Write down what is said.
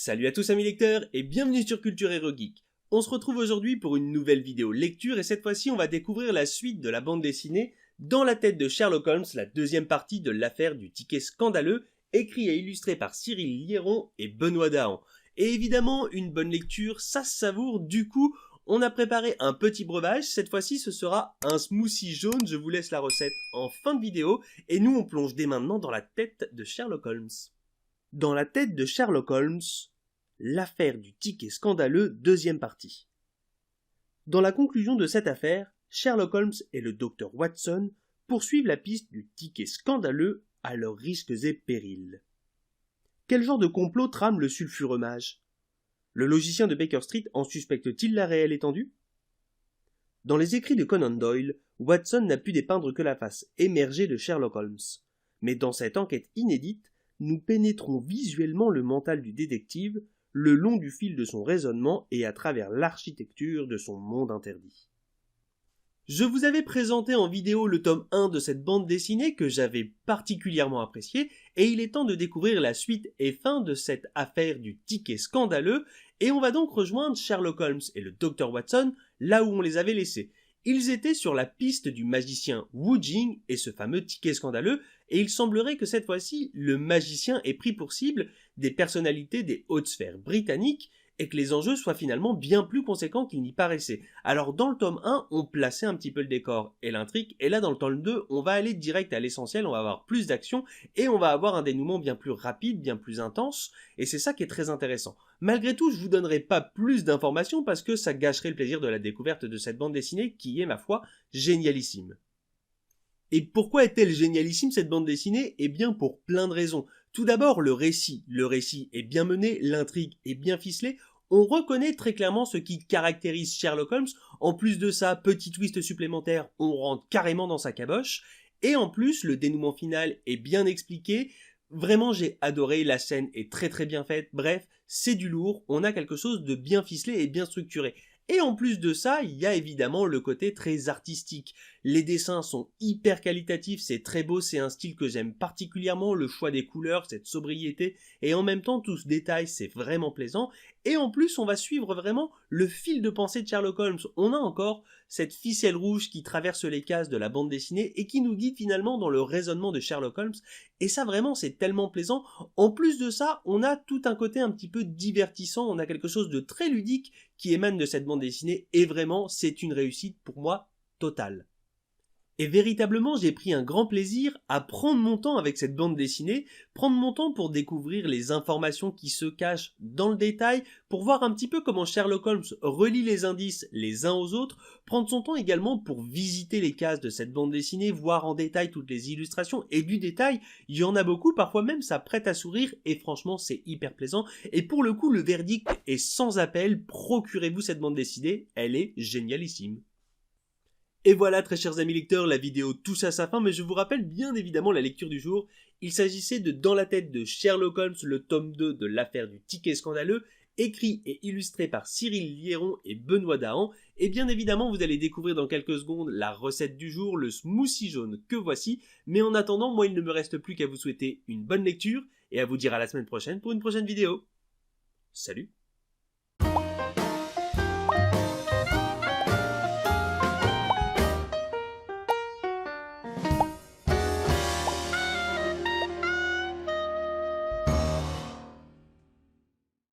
Salut à tous amis lecteurs et bienvenue sur Culture Hero Geek. On se retrouve aujourd'hui pour une nouvelle vidéo lecture et cette fois-ci on va découvrir la suite de la bande dessinée Dans la tête de Sherlock Holmes, la deuxième partie de l'affaire du ticket scandaleux, écrit et illustré par Cyril Liéron et Benoît Dahan. Et évidemment une bonne lecture, ça se savoure, du coup on a préparé un petit breuvage, cette fois-ci ce sera un smoothie jaune, je vous laisse la recette en fin de vidéo et nous on plonge dès maintenant dans la tête de Sherlock Holmes. Dans la tête de Sherlock Holmes, l'affaire du ticket scandaleux, deuxième partie. Dans la conclusion de cette affaire, Sherlock Holmes et le docteur Watson poursuivent la piste du ticket scandaleux à leurs risques et périls. Quel genre de complot trame le sulfureux mage ? Le logicien de Baker Street en suspecte-t-il la réelle étendue ? Dans les écrits de Conan Doyle, Watson n'a pu dépeindre que la face émergée de Sherlock Holmes. Mais dans cette enquête inédite, nous pénétrons visuellement le mental du détective, le long du fil de son raisonnement et à travers l'architecture de son monde interdit. Je vous avais présenté en vidéo le tome 1 de cette bande dessinée que j'avais particulièrement apprécié et il est temps de découvrir la suite et fin de cette affaire du ticket scandaleux et on va donc rejoindre Sherlock Holmes et le Dr Watson là où on les avait laissés. Ils étaient sur la piste du magicien Wu Jing et ce fameux ticket scandaleux et il semblerait que cette fois-ci le magicien ait pris pour cible des personnalités des hautes sphères britanniques et que les enjeux soient finalement bien plus conséquents qu'il n'y paraissait. Alors dans le tome 1, on plaçait un petit peu le décor et l'intrigue, et là dans le tome 2, on va aller direct à l'essentiel, on va avoir plus d'action, et on va avoir un dénouement bien plus rapide, bien plus intense, et c'est ça qui est très intéressant. Malgré tout, je vous donnerai pas plus d'informations parce que ça gâcherait le plaisir de la découverte de cette bande dessinée qui est, ma foi, génialissime. Et pourquoi est-elle génialissime cette bande dessinée ? Eh bien pour plein de raisons. Tout d'abord le récit. Le récit est bien mené, l'intrigue est bien ficelée. On reconnaît très clairement ce qui caractérise Sherlock Holmes. En plus de ça, petit twist supplémentaire, on rentre carrément dans sa caboche. Et en plus, le dénouement final est bien expliqué. Vraiment, j'ai adoré, la scène est très très bien faite. Bref, c'est du lourd, on a quelque chose de bien ficelé et bien structuré. Et en plus de ça, il y a évidemment le côté très artistique. Les dessins sont hyper qualitatifs, c'est très beau, c'est un style que j'aime particulièrement, le choix des couleurs, cette sobriété, et en même temps tout ce détail, c'est vraiment plaisant. Et en plus, on va suivre vraiment le fil de pensée de Sherlock Holmes. On a encore cette ficelle rouge qui traverse les cases de la bande dessinée et qui nous guide finalement dans le raisonnement de Sherlock Holmes. Et ça vraiment, c'est tellement plaisant. En plus de ça, on a tout un côté un petit peu divertissant, on a quelque chose de très ludique qui émane de cette bande dessinée et vraiment, c'est une réussite pour moi totale. Et véritablement, j'ai pris un grand plaisir à prendre mon temps avec cette bande dessinée, prendre mon temps pour découvrir les informations qui se cachent dans le détail, pour voir un petit peu comment Sherlock Holmes relie les indices les uns aux autres, prendre son temps également pour visiter les cases de cette bande dessinée, voir en détail toutes les illustrations, et du détail, il y en a beaucoup, parfois même ça prête à sourire, et franchement c'est hyper plaisant, et pour le coup le verdict est sans appel, procurez-vous cette bande dessinée, elle est génialissime. Et voilà très chers amis lecteurs, la vidéo touche à sa fin, mais je vous rappelle bien évidemment la lecture du jour. Il s'agissait de Dans la tête de Sherlock Holmes, le tome 2 de l'affaire du ticket scandaleux, écrit et illustré par Cyril Liéron et Benoît Dahan. Et bien évidemment, vous allez découvrir dans quelques secondes la recette du jour, le smoothie jaune que voici. Mais en attendant, moi il ne me reste plus qu'à vous souhaiter une bonne lecture et à vous dire à la semaine prochaine pour une prochaine vidéo. Salut!